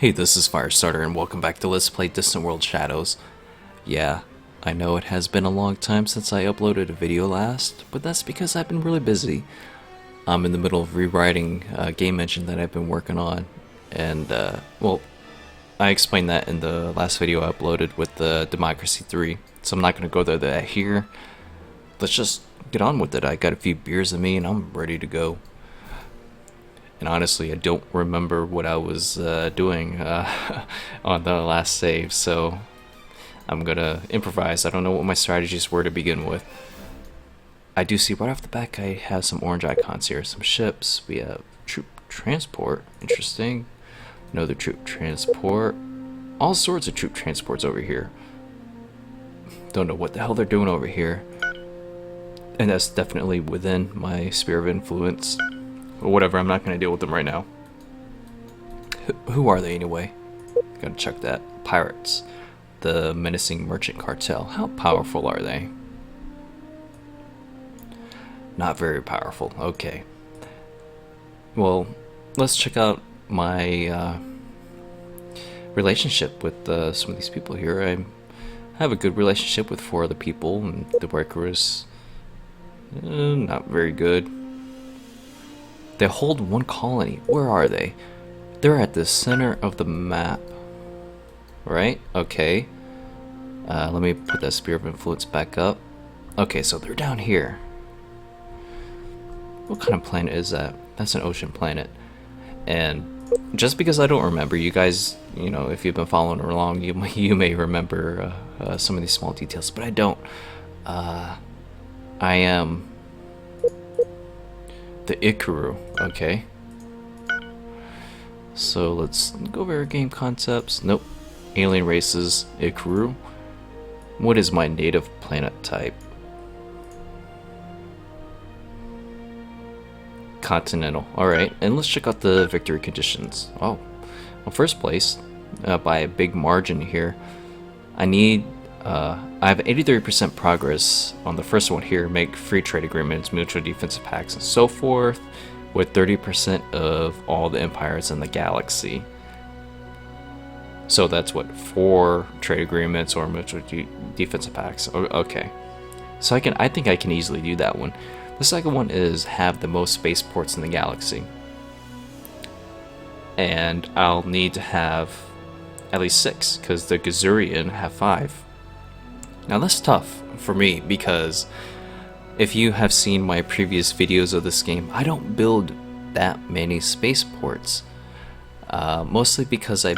Hey, this is Firestarter, and welcome back to Let's Play Distant World Shadows. Yeah, I know it has been a long time since I uploaded a video last, but that's because I've been really busy. I'm in the middle of rewriting a game engine that I've been working on, and, well, I explained that in the last video I uploaded with the Democracy 3, so I'm not going to go there that here. Let's just get on with it. I got a few beers in me, and I'm ready to go. And honestly, I don't remember what I was doing on the last save, so I'm gonna improvise. I don't know what my strategies were to begin with. I do see right off the back I have some orange icons here, some ships. We have troop transport, interesting. Another troop transport. All sorts of troop transports over here. Don't know what the hell they're doing over here. And that's definitely within my sphere of influence. Or whatever, I'm not going to deal with them right now. Who are they anyway? Gotta check that. Pirates. The menacing merchant cartel. How powerful are they? Not very powerful. Okay. Well, let's check out my relationship with some of these people here. I have a good relationship with 4 other people, and the worker is not very good. They hold one colony. Where are they? They're at the center of the map. Right? Okay. Let me put that sphere of influence back up. Okay, so they're down here. What kind of planet is that? That's an ocean planet. And just because I don't remember, you guys, you know, if you've been following along, you may remember some of these small details, but I don't. I am the Ikaru, okay. So let's go over our game concepts. Nope. Alien races, Ikaru. What is my native planet type? Continental. Alright, and let's check out the victory conditions. Oh, well, first place, by a big margin here. I have 83% progress on the first one here, make free trade agreements, mutual defensive pacts, and so forth, with 30% of all the empires in the galaxy. So that's what, 4 trade agreements or mutual defensive pacts. Okay, so I think I can easily do that one. The second one is have the most spaceports in the galaxy, and I'll need to have at least 6 because the Gazurian have 5. Now that's tough for me because if you have seen my previous videos of this game, I don't build that many spaceports. Mostly because I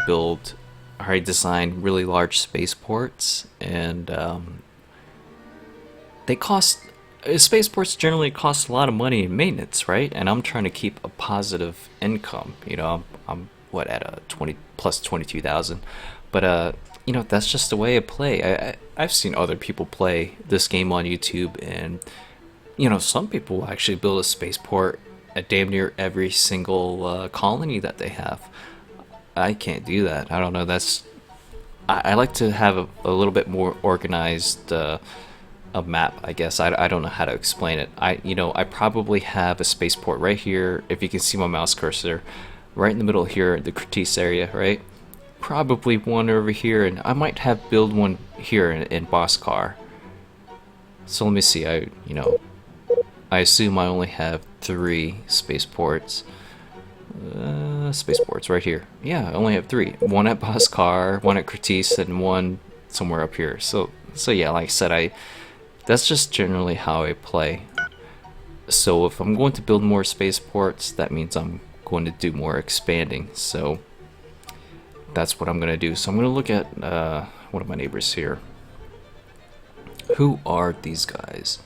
design really large spaceports, and spaceports generally cost a lot of money in maintenance, right? And I'm trying to keep a positive income. You know, I'm what, at a 20 plus 22,000, but you know, that's just the way I play. I've seen other people play this game on YouTube, and you know, some people actually build a spaceport at damn near every single colony that they have. I can't do that. I don't know. I like to have a little bit more organized a map, I guess. I don't know how to explain it. I probably have a spaceport right here. If you can see my mouse cursor, right in the middle here, the Cretice area, right? Probably one over here, and I might have build one here in Boscar. So let me see. I assume I only have 3 spaceports. Spaceports right here. Yeah, I only have 3. One at Boscar, one at Cretice, and one somewhere up here. So yeah, like I said, that's just generally how I play. So if I'm going to build more spaceports, that means I'm going to do more expanding. So that's what I'm going to do. So I'm going to look at one of my neighbors here. Who are these guys?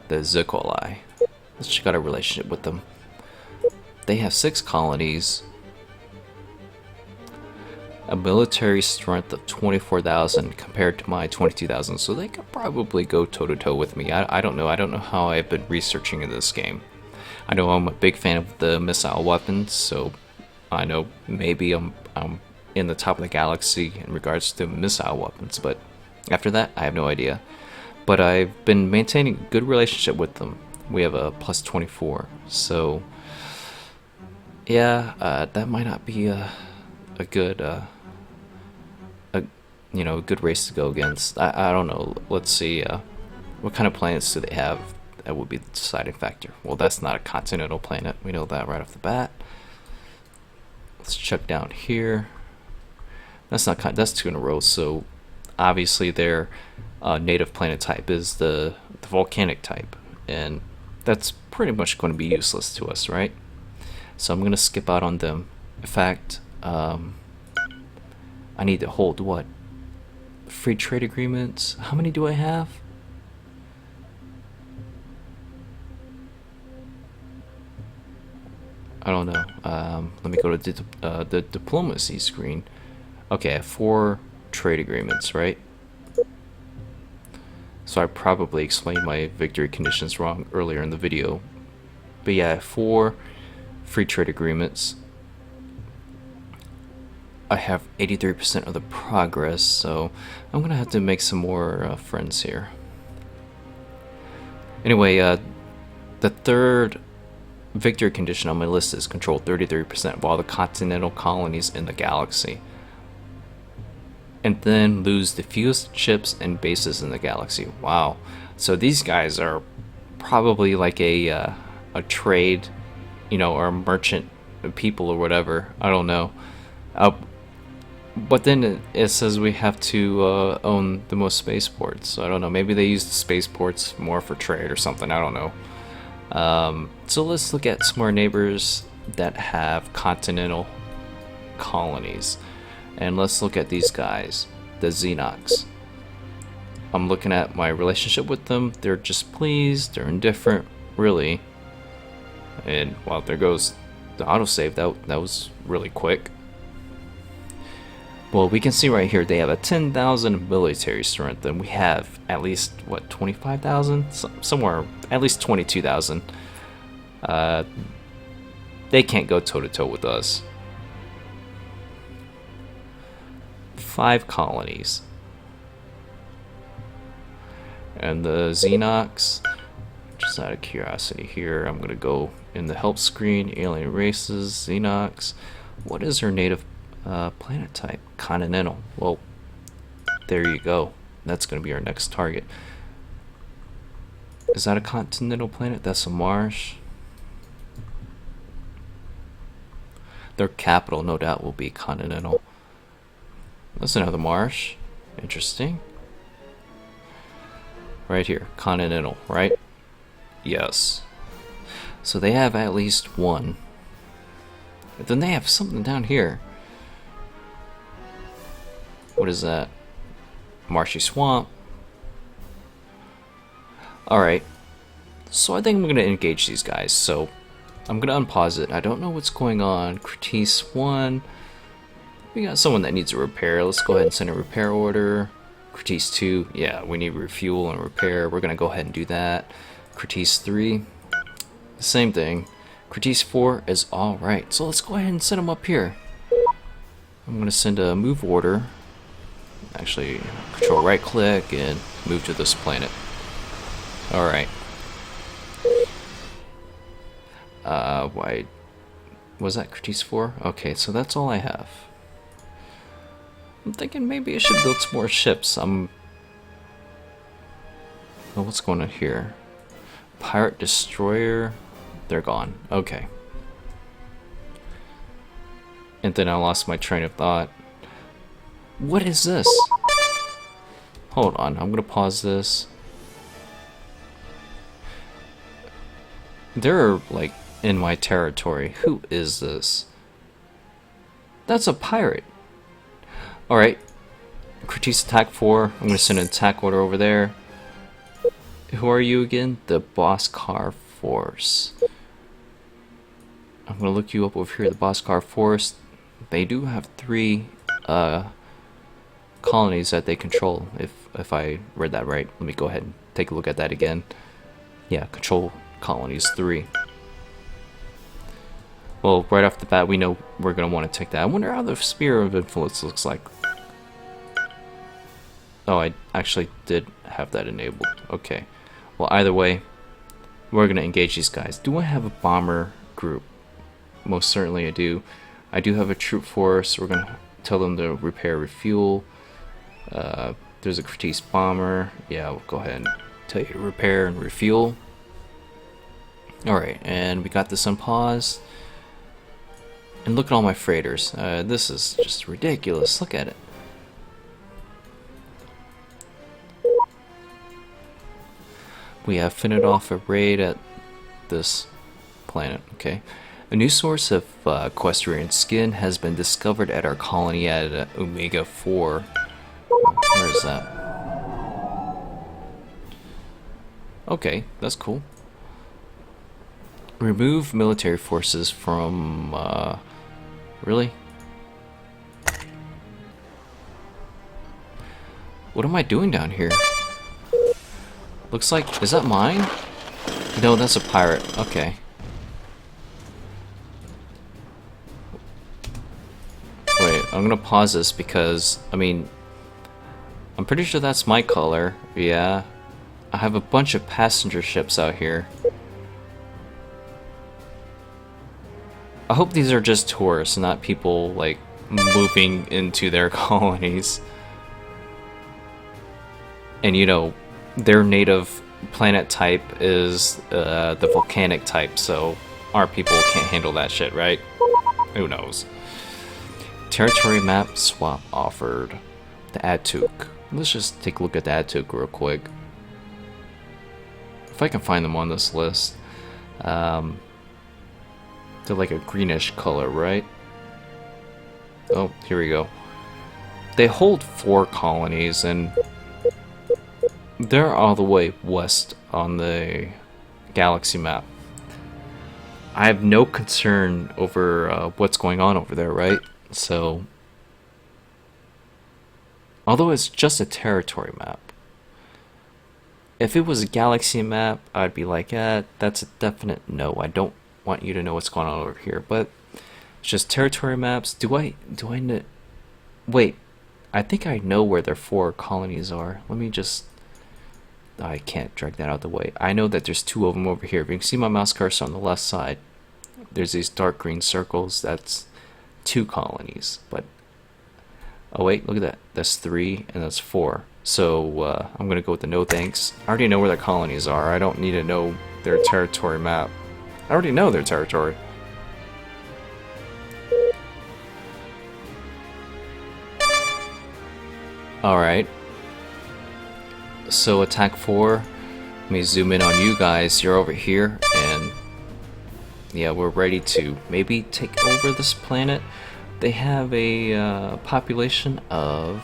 The Zikoli. Let's check out our relationship with them. They have 6 colonies, a military strength of 24,000 compared to my 22,000, so they could probably go toe-to-toe with me. I don't know. I don't know how I've been researching in this game. I know I'm a big fan of the missile weapons, so I know maybe I'm in the top of the galaxy in regards to missile weapons, but after that, I have no idea. But I've been maintaining a good relationship with them. We have a plus 24, so yeah, that might not be a good a a good race to go against. I don't know. Let's see. What kind of planets do they have? That would be the deciding factor. Well, that's not a continental planet. We know that right off the bat. Let's check down here. That's two in a row. So obviously their native planet type is the volcanic type, and that's pretty much going to be useless to us, right? So I'm going to skip out on them. In fact, I need to hold what? Free trade agreements. How many do I have? I don't know. Let me go to the diplomacy screen. Okay, I have 4 trade agreements, right? So I probably explained my victory conditions wrong earlier in the video. But yeah, I have 4 free trade agreements. I have 83% of the progress, so I'm gonna have to make some more friends here. Anyway, the third victory condition on my list is control 33% of all the continental colonies in the galaxy, and then lose the fewest ships and bases in the galaxy. Wow. So these guys are probably like a trade, or a merchant people or whatever. I don't know. But then it says we have to own the most spaceports. So I don't know. Maybe they use the spaceports more for trade or something. I don't know. So let's look at some more neighbors that have continental colonies. And let's look at these guys, the Xenox. I'm looking at my relationship with them. They're just pleased, they're indifferent, really. And well, there goes the autosave. That was really quick. Well, we can see right here they have a 10,000 military strength, and we have at least, what, 25,000? Somewhere, at least 22,000. They can't go toe-to-toe with us. 5 colonies. And the Xenox, just out of curiosity here, I'm going to go in the help screen, alien races, Xenox. What is her native planet type? Continental. Well, there you go. That's going to be our next target. Is that a continental planet? That's a Mars. Their capital, no doubt, will be continental. That's another Mars. Interesting. Right here, continental, right? Yes. So they have at least one. But then they have something down here. What is that? Marshy swamp. Alright. So I think I'm going to engage these guys. So I'm going to unpause it. I don't know what's going on. Critice 1. We got someone that needs a repair. Let's go ahead and send a repair order. Critice 2. Yeah, we need refuel and repair. We're going to go ahead and do that. Critice 3. Same thing. Critice 4 is alright. So let's go ahead and send them up here. I'm going to send a move order. Actually, control right click and move to this planet. Alright. Why was that Critice 4? Okay, so that's all I have. I'm thinking maybe I should build some more ships. Oh, what's going on here? Pirate destroyer. They're gone. Okay. And then I lost my train of thought. What is this? Hold on, I'm gonna pause this. They're like in my territory. Who is this? That's a pirate. Alright. Critice attack 4. I'm gonna send an attack order over there. Who are you again? The Bosskar Force. I'm gonna look you up over here, the Bosskar Force. They do have 3 colonies that they control, if I read that right. Let me go ahead and take a look at that again. Yeah, control colonies 3. Well, right off the bat, we know we're going to want to take that. I wonder how the Sphere of Influence looks like. Oh, I actually did have that enabled. Okay. Well, either way, we're going to engage these guys. Do I have a bomber group? Most certainly I do. I do have a troop force. We're gonna tell them to repair, refuel. There's a Cretice bomber. Yeah, we'll go ahead and tell you to repair and refuel. Alright, and we got this on pause. And look at all my freighters. This is just ridiculous. Look at it. We have fended off a raid at this planet. Okay. A new source of Equestrian skin has been discovered at our colony at Omega 4. Where is that? Okay, that's cool. Remove military forces from, really? What am I doing down here? Looks like, is that mine? No, that's a pirate. Okay. Wait, I'm gonna pause this because, I mean, I'm pretty sure that's my color. Yeah. I have a bunch of passenger ships out here. I hope these are just tourists, not people, like, moving into their colonies. And, you know, their native planet type is the volcanic type, so our people can't handle that shit, right? Who knows? Territory map swap offered. The Atuk. Let's just take a look at the Atuk real quick. If I can find them on this list. They're like a greenish color, right? Oh, here we go. They hold 4 colonies, and they're all the way west on the galaxy map. I have no concern over what's going on over there, right? So, although it's just a territory map, if it was a galaxy map, I'd be like, that's a definite no. I don't want you to know what's going on over here. But it's just territory maps. Do I know? Wait, I think I know where their 4 colonies are. Let me just. I can't drag that out of the way. I know that there's 2 of them over here. If you can see my mouse cursor on the left side, there's these dark green circles. That's 2 colonies. But oh wait, look at that. That's 3 and that's 4. So I'm gonna go with the no thanks. I already know where their colonies are. I don't need to know their territory map. I already know their territory. Alright. So attack 4. Let me zoom in on you guys. You're over here, and yeah, we're ready to maybe take over this planet. They have a population of...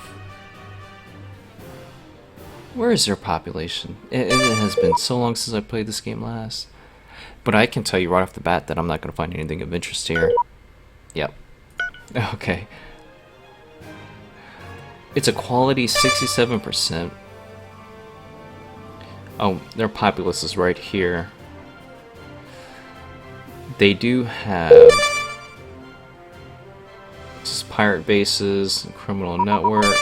Where is their population? It has been so long since I played this game last. But I can tell you right off the bat that I'm not going to find anything of interest here. Yep. Okay. It's a quality 67%. Oh, their populace is right here. They do have just pirate bases, criminal network.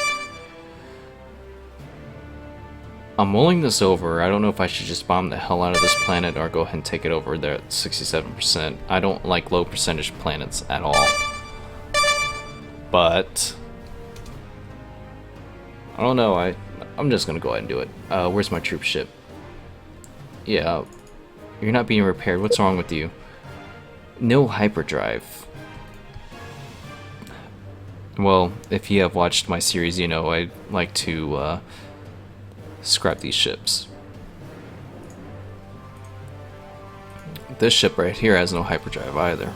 I'm mulling this over. I don't know if I should just bomb the hell out of this planet or go ahead and take it over there at 67%. I don't like low percentage planets at all. But I don't know. I'm just gonna go ahead and do it. Where's my troop ship? Yeah, you're not being repaired. What's wrong with you? No hyperdrive. Well, if you have watched my series, you know I like to scrap these ships. This ship right here has no hyperdrive either.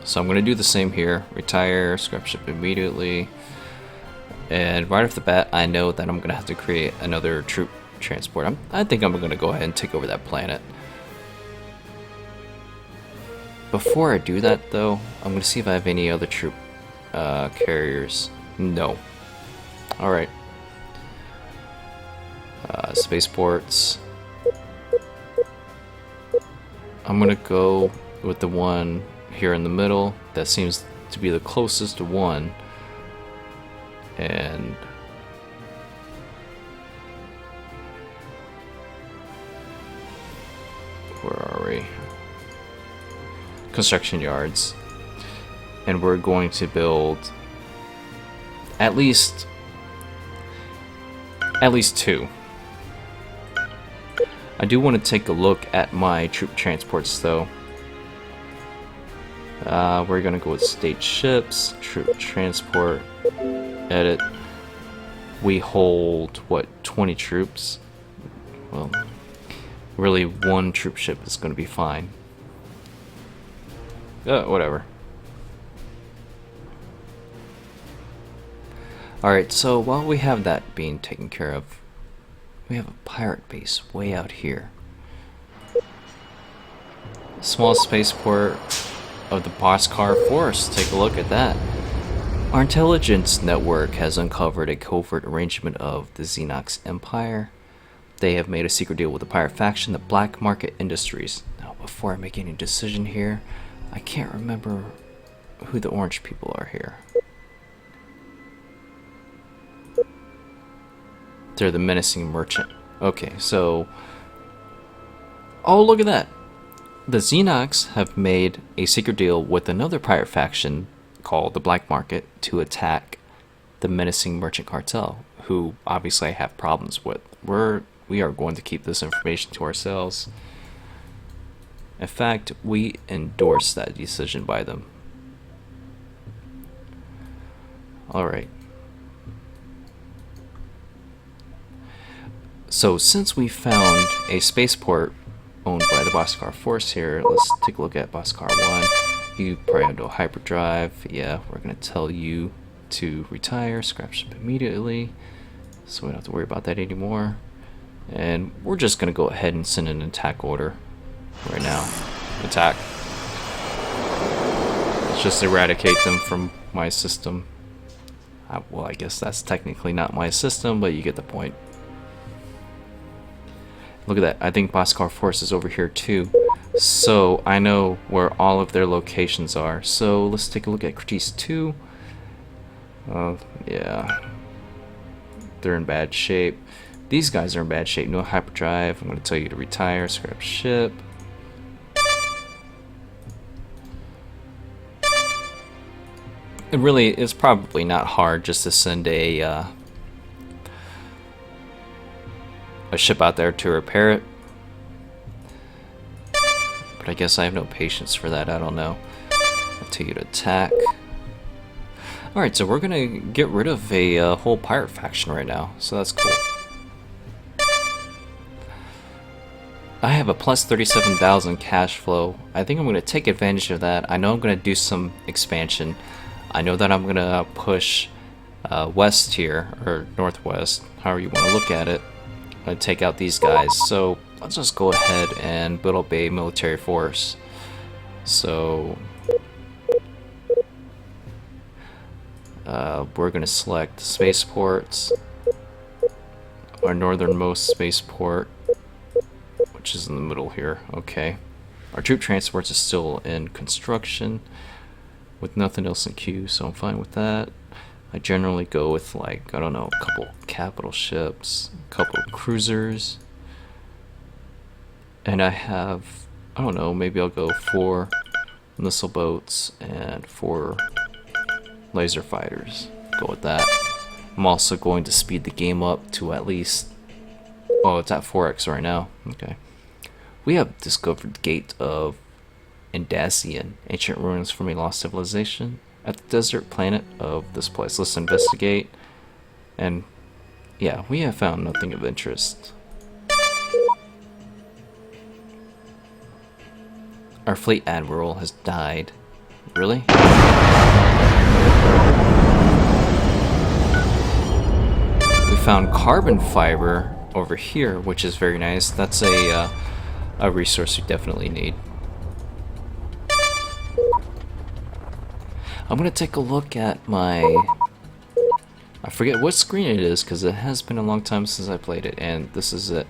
So I'm going to do the same here. Retire, scrap ship immediately. And right off the bat, I know that I'm going to have to create another troop transport. I think I'm going to go ahead and take over that planet. Before I do that, though, I'm going to see if I have any other troop carriers. No. Alright. Spaceports. I'm going to go with the one here in the middle. That seems to be the closest one. And where are we? Construction yards. and we're going to build at least 2. I do want to take a look at my troop transports though. We're gonna go with state ships, troop transport, edit. We hold, what, 20 troops? Well, really 1 troop ship is gonna be fine. Whatever. Alright, so while we have that being taken care of, we have a pirate base way out here. Small spaceport of the Boskar Force. Take a look at that. Our intelligence network has uncovered a covert arrangement of the Xenox Empire. They have made a secret deal with the pirate faction, the Black Market Industries. Now, before I make any decision here, I can't remember who the orange people are here. They're the menacing merchant. Okay, so... oh, look at that! The Xenox have made a secret deal with another pirate faction called the Black Market to attack the menacing merchant cartel, who obviously I have problems with. We are going to keep this information to ourselves. In fact, we endorse that decision by them. Alright. So since we found a spaceport owned by the Boskar Force here, let's take a look at Boskar 1. You probably have no hyperdrive. Yeah, we're going to tell you to retire, scrap ship immediately, so we don't have to worry about that anymore. And we're just going to go ahead and send an attack order right now. Attack. Let's just eradicate them from my system. Well, I guess that's technically not my system, but you get the point. Look at that. I think Boskar Force is over here too. So I know where all of their locations are. So let's take a look at Kratis 2. Yeah. They're in bad shape. These guys are in bad shape. No hyperdrive. I'm going to tell you to retire. Scrap ship. It really is probably not hard just to send a ship out there to repair it. But I guess I have no patience for that. I don't know. I'll tell you to attack. Alright, so we're going to get rid of a whole pirate faction right now. So that's cool. I have a plus 37,000 cash flow. I think I'm going to take advantage of that. I know I'm going to do some expansion. I know that I'm going to push west here, or northwest, however you want to look at it. I'm going to take out these guys. So let's just go ahead and build up a military force. So we're going to select spaceports. Our northernmost spaceport, which is in the middle here. Okay. Our troop transports is still in construction with nothing else in queue, so I'm fine with that. I generally go with, like, I don't know, a couple capital ships, a couple cruisers, and I have, I don't know, maybe I'll go 4 missile boats and 4 laser fighters. Go with that. I'm also going to speed the game up to at least, oh, it's at 4x right now. Okay. We have discovered the gate of Indasian, ancient ruins from a lost civilization, at the desert planet of this place. Let's investigate. And yeah, we have found nothing of interest. Our fleet admiral has died. Really? We found carbon fiber over here, which is very nice. That's a resource we definitely need. I'm gonna take a look at my, I forget what screen it is because it has been a long time since I played it, and this is it.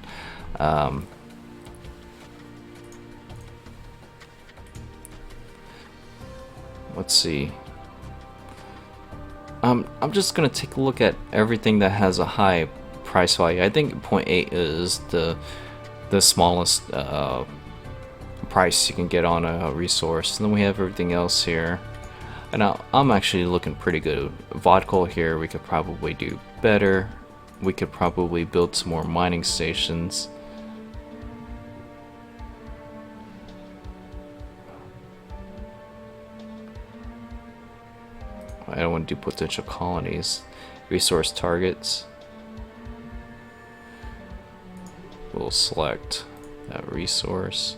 Let's see. I'm just gonna take a look at everything that has a high price value. I think 0.8 is the smallest price you can get on a resource, and then we have everything else here. And I'm actually looking pretty good. Vodka here, we could probably do better. We could probably build some more mining stations. I don't want to do potential colonies. Resource targets. We'll select that resource.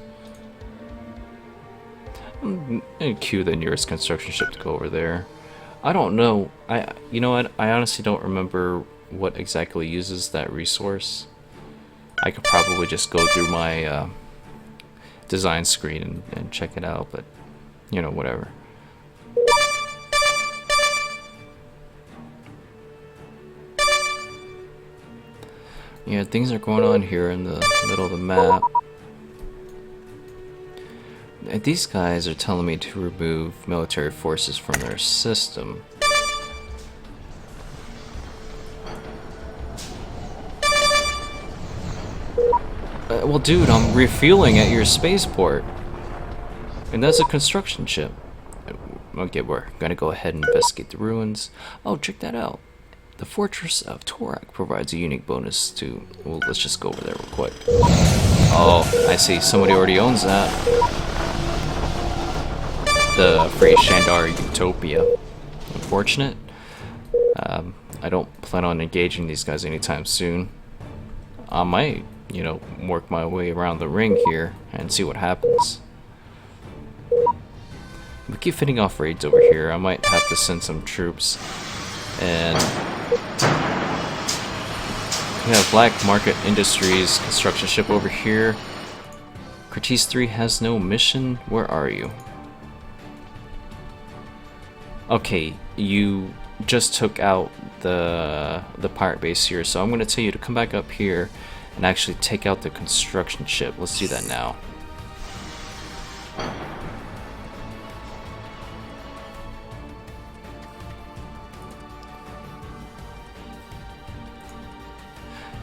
And queue the nearest construction ship to go over there. I don't know. You know what? I honestly don't remember what exactly uses that resource. I could probably just go through my design screen and check it out, but you know, whatever. Yeah, things are going on here in the middle of the map. And these guys are telling me to remove military forces from their system. Well, dude, I'm refueling at your spaceport. And that's a construction ship. Okay, we're gonna go ahead and investigate the ruins. Oh, check that out. The Fortress of Torak provides a unique bonus to... Well, let's just go over there real quick. Oh, I see. Somebody already owns that. The Free Shandar Utopia. Unfortunate. I don't plan on engaging these guys anytime soon. I might, you know, work my way around the ring here and see what happens. We keep fitting off raids over here. I might have to send some troops. And we have Black Market Industries construction ship over here. Kratis 3 has no mission. Where are you? Okay, you just took out the pirate base here, so I'm going to tell you to come back up here and actually take out the construction ship. Let's do that now.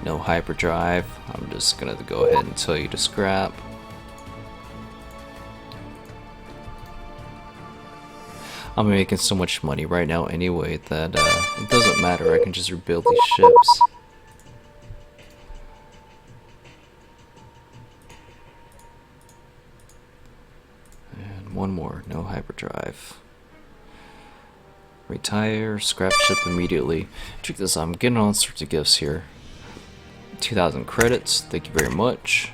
No hyperdrive. I'm just gonna go ahead and tell you to scrap. I'm making so much money right now anyway that it doesn't matter. I can just rebuild these ships. And one more. No hyperdrive. Retire. Scrap ship immediately. Check this out. I'm getting all sorts of gifts here. 2,000 credits, thank you very much.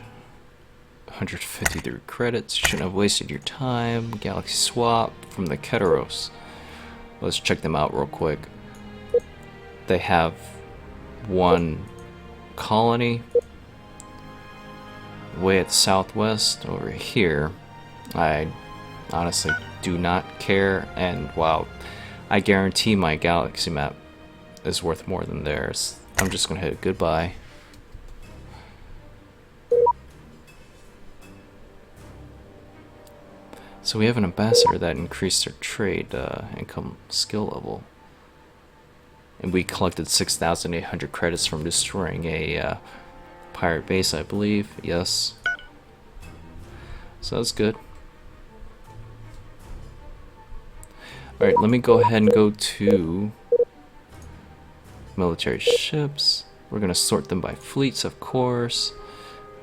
153 credits, you shouldn't have wasted your time. Galaxy swap from the Keteros. Let's check them out real quick. They have one colony way at the southwest over here. I honestly do not care, and wow, I guarantee my galaxy map is worth more than theirs. I'm just gonna hit goodbye. So we have an ambassador that increased their trade income skill level. And we collected 6,800 credits from destroying a pirate base, I believe. Yes. So that's good. Alright, let me go ahead and go to military ships. We're going to sort them by fleets, of course.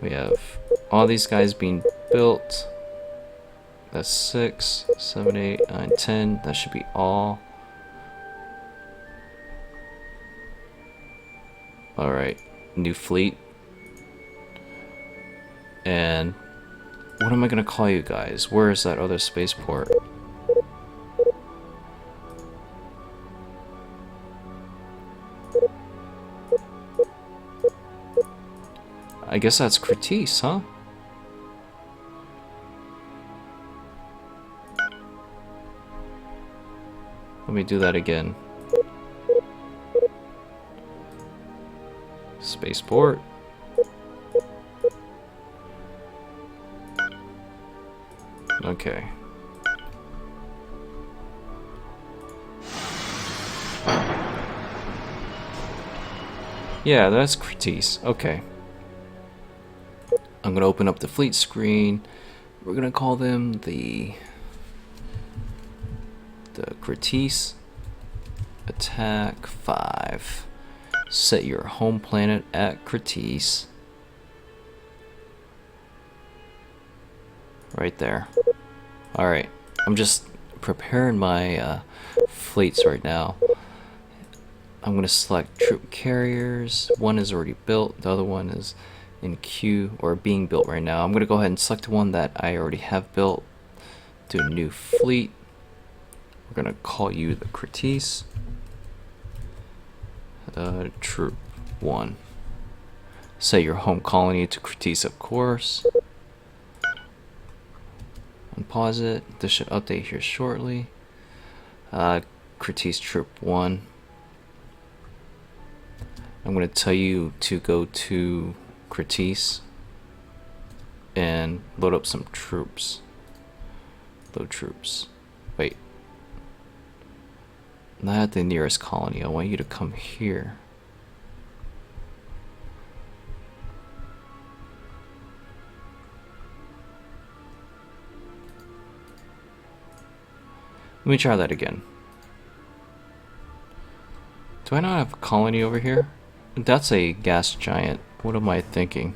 We have all these guys being built. That's 6, 7, 8, 9, 10. That should be all. Alright, new fleet. And what am I gonna call you guys? Where is that other spaceport? I guess that's Kratis, huh? Let me do that again. Spaceport. Okay. Yeah, that's Kratis. Okay. I'm gonna open up the fleet screen. We're gonna call them the the Critice. Attack 5. Set your home planet at Critice. Right there. Alright, I'm just preparing my fleets right now. I'm going to select troop carriers. One is already built, the other one is in queue or being built right now. I'm going to go ahead and select one that I already have built. Do a new fleet. We're going to call you the Critice. Troop 1. Set your home colony to Critice, of course. Unpause it. This should update here shortly. Critice Troop 1. I'm going to tell you to go to Critice and load up some troops. Load troops. Wait. Not at the nearest colony. I want you to come here. Let me try that again. Do I not have a colony over here? That's a gas giant. What am I thinking?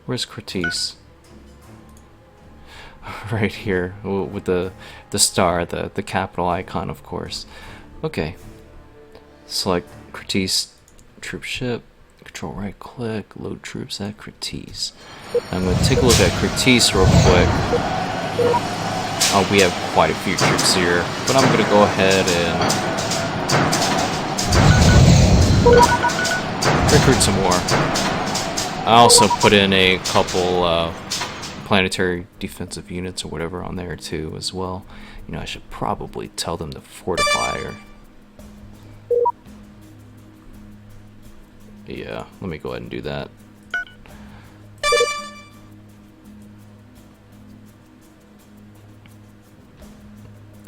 Where's Critice? Right here with the star, the capital icon, of course. Okay. Select Critice troop ship. Control right click. Load troops at Critice. I'm going to take a look at Critice real quick. We have quite a few troops here, but I'm going to go ahead and recruit some more. I also put in a couple planetary defensive units or whatever on there too as well. You know, I should probably tell them to fortify or... Yeah, let me go ahead and do that.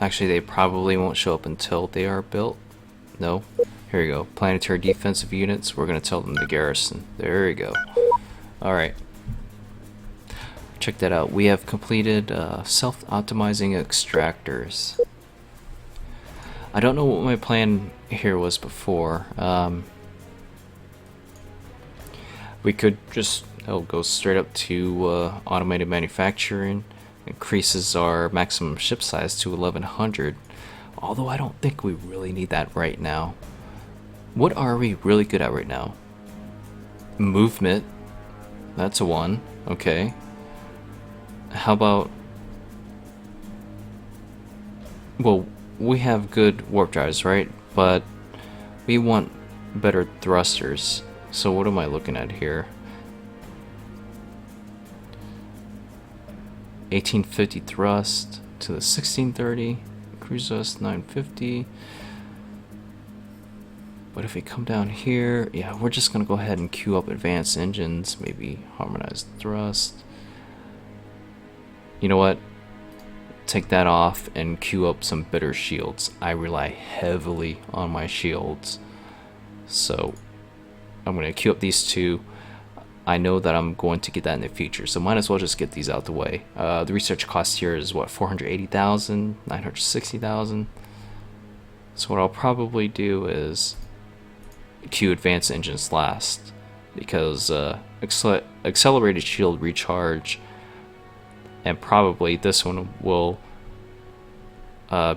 Actually, they probably won't show up until they are built. No. Here we go. Planetary defensive units. We're going to tell them to garrison. There we go. Alright. Check that out. We have completed self-optimizing extractors. I don't know what my plan here was before. We could just go straight up to automated manufacturing. Increases our maximum ship size to 1100. Although I don't think we really need that right now. What are we really good at right now? Movement. That's a 1. Okay. How about... Well, we have good warp drives, right? But we want better thrusters. So what am I looking at here? 1850 thrust to the 1630. Cruise us 950. But if we come down here, yeah, we're just gonna go ahead and queue up advanced engines, maybe harmonized thrust. You know what? Take that off and queue up some bitter shields. I rely heavily on my shields. So I'm gonna queue up these two. I know that I'm going to get that in the future, so might as well just get these out the way. The research cost here is what, 480,000, 960,000. So what I'll probably do is queue advanced engines last, because accelerated shield recharge, and probably this one will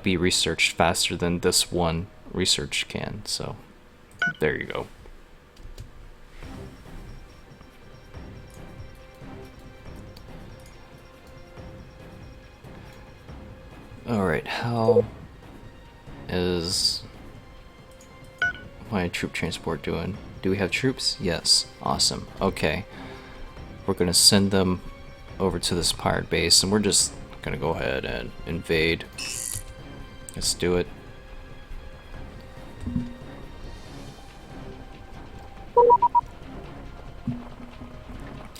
be researched faster than this one research can. So there you go. Alright, how is my troop transport doing? Do we have troops? Yes. Awesome. Okay. We're gonna send them over to this pirate base, and we're just gonna go ahead and invade. Let's do it.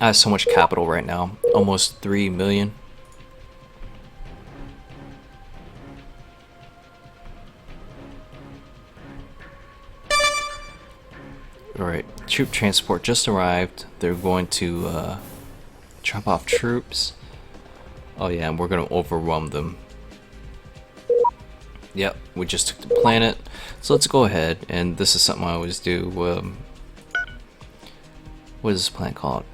I have so much capital right now. Almost 3 million. Alright, troop transport just arrived. They're going to Drop off troops. Oh yeah, and we're gonna overwhelm them. Yep, we just took the planet. So let's go ahead, and this is something I always do. What is this planet called?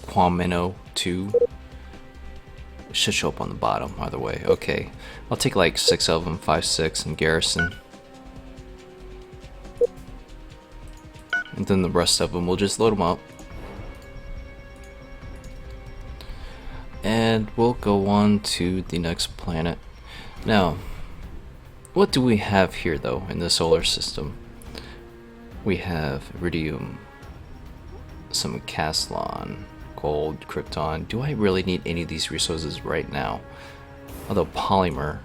Quamino 2. It should show up on the bottom, either way. Okay, I'll take like 6 of them, 5, 6, and garrison. And then the rest of them, we'll just load them up. And we'll go on to the next planet. Now, what do we have here though in the solar system? We have iridium, some Caslon, gold, krypton. Do I really need any of these resources right now? Although polymer,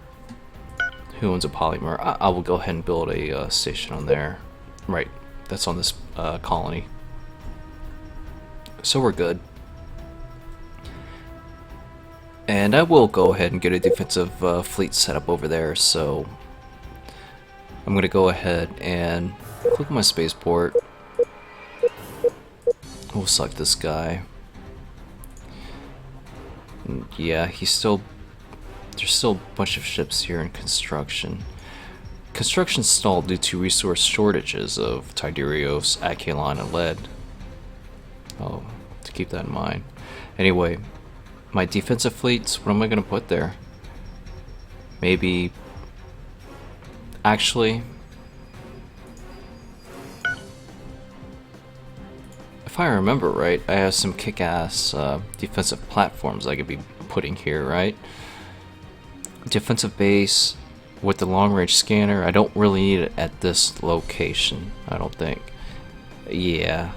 who owns a polymer? I will go ahead and build a station on there. Right, that's on this colony. So we're good. And I will go ahead and get a defensive fleet set up over there, so I'm going to go ahead and click my spaceport. We'll select this guy. And yeah, there's still a bunch of ships here in construction. Construction stalled due to resource shortages of Tidarios, Aculon, and lead. Oh, to keep that in mind. Anyway, my defensive fleets, what am I going to put there? Maybe... Actually... If I remember right, I have some kick-ass defensive platforms I could be putting here, right? Defensive base with the long-range scanner. I don't really need it at this location, I don't think. Yeah.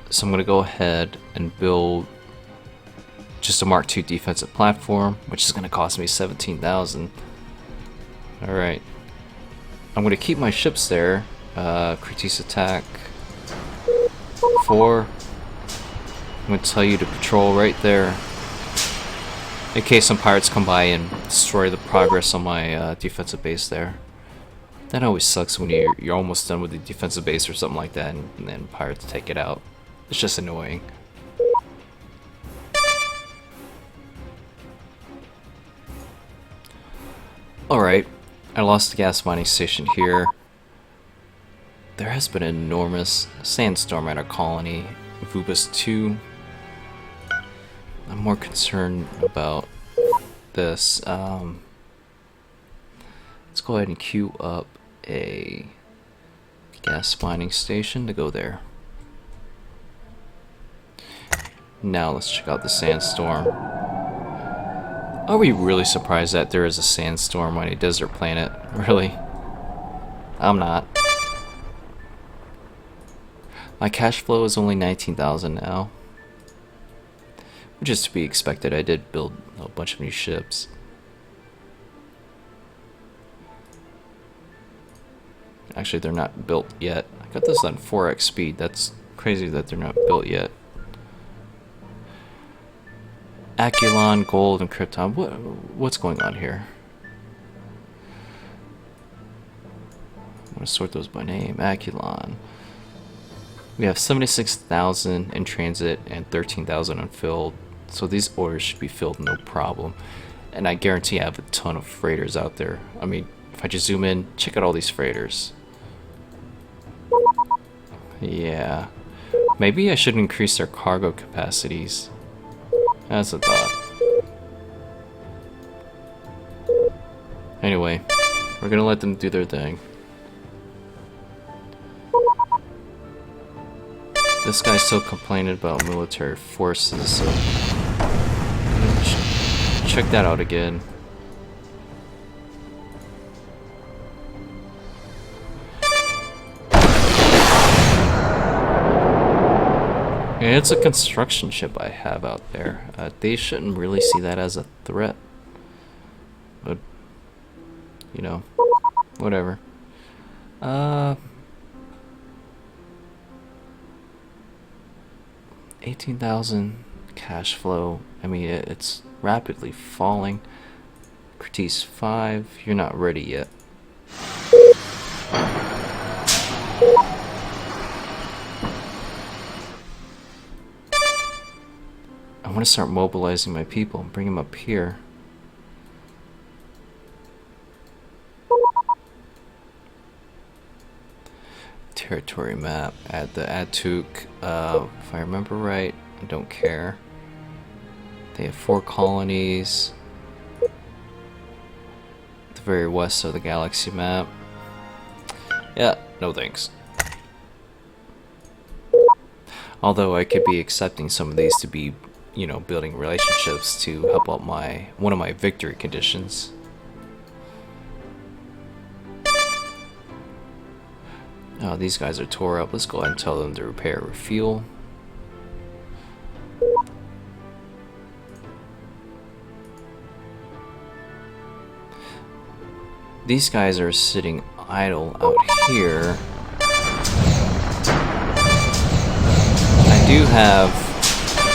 So I'm going to go ahead and build just a Mark II defensive platform, which is going to cost me 17,000. Alright. I'm going to keep my ships there. Critice attack 4. I'm going to tell you to patrol right there, in case some pirates come by and destroy the progress on my defensive base there. That always sucks when you're almost done with the defensive base or something like that, and then pirates take it out. It's just annoying. Alright, I lost the gas mining station here. There has been an enormous sandstorm at our colony, Vubus 2. I'm more concerned about this. Let's go ahead and queue up a gas mining station to go there. Now let's check out the sandstorm. Are we really surprised that there is a sandstorm on a desert planet? Really? I'm not. My cash flow is only 19,000 now. Which is to be expected. I did build a bunch of new ships. Actually, they're not built yet. I got this on 4x speed. That's crazy that they're not built yet. Aculon, gold, and krypton. What's going on here? I'm gonna sort those by name. Aculon. We have 76,000 in transit and 13,000 unfilled, so these orders should be filled no problem. And I guarantee I have a ton of freighters out there. I mean, if I just zoom in, check out all these freighters. Yeah. Maybe I should increase their cargo capacities. That's a thought. Anyway, we're gonna let them do their thing. This guy's still complaining about military forces, so check that out again. And it's a construction ship I have out there. They shouldn't really see that as a threat. But, you know, whatever. 18,000 cash flow. I mean, it's rapidly falling. Critice 5, you're not ready yet. I want to start mobilizing my people and bring them up here. Territory map. Add the Atuk. If I remember right, I don't care. They have 4 colonies. At the very west of the galaxy map. Yeah, no thanks. Although I could be accepting some of these to be, you know, building relationships to help out one of my victory conditions. Oh, these guys are tore up. Let's go ahead and tell them to repair, refuel. These guys are sitting idle out here. I do have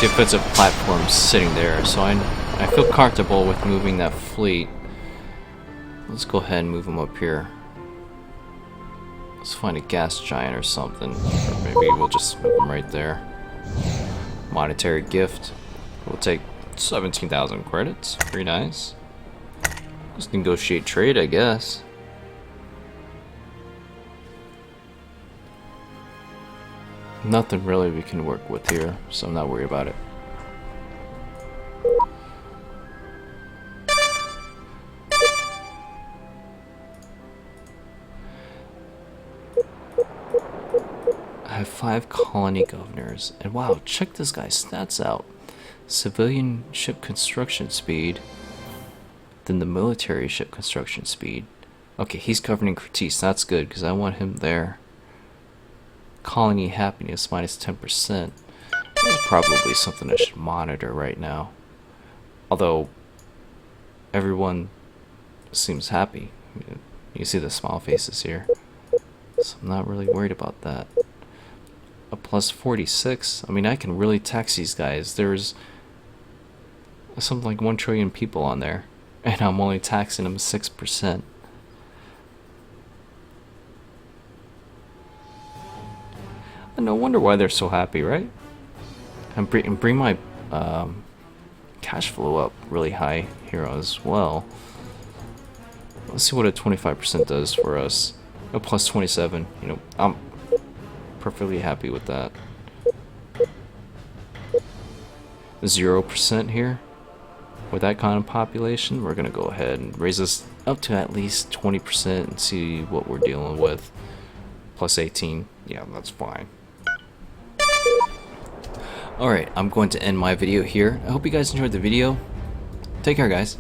defensive platforms sitting there, so I feel comfortable with moving that fleet. Let's go ahead and move them up here. Let's find a gas giant or something. Or maybe we'll just move them right there. Monetary gift. We'll take 17,000 credits. Pretty nice. Let's negotiate trade, I guess. Nothing really we can work with here, so I'm not worried about it. I have 5 colony governors, and wow, check this guy's stats out. Civilian ship construction speed, then the military ship construction speed. Okay, he's governing Cretice, that's good, because I want him there. Colony happiness minus 10%. That's probably something I should monitor right now. Although, everyone seems happy. You see the smile faces here. So I'm not really worried about that. A plus 46. I mean, I can really tax these guys. There's something like 1 trillion people on there, and I'm only taxing them 6%. And no wonder why they're so happy, right? And bring my cash flow up really high here as well. Let's see what a 25% does for us. A plus 27. You know, I'm perfectly happy with that. 0% here. With that kind of population, we're gonna go ahead and raise this up to at least 20% and see what we're dealing with. Plus 18. Yeah, that's fine. Alright, I'm going to end my video here. I hope you guys enjoyed the video. Take care, guys.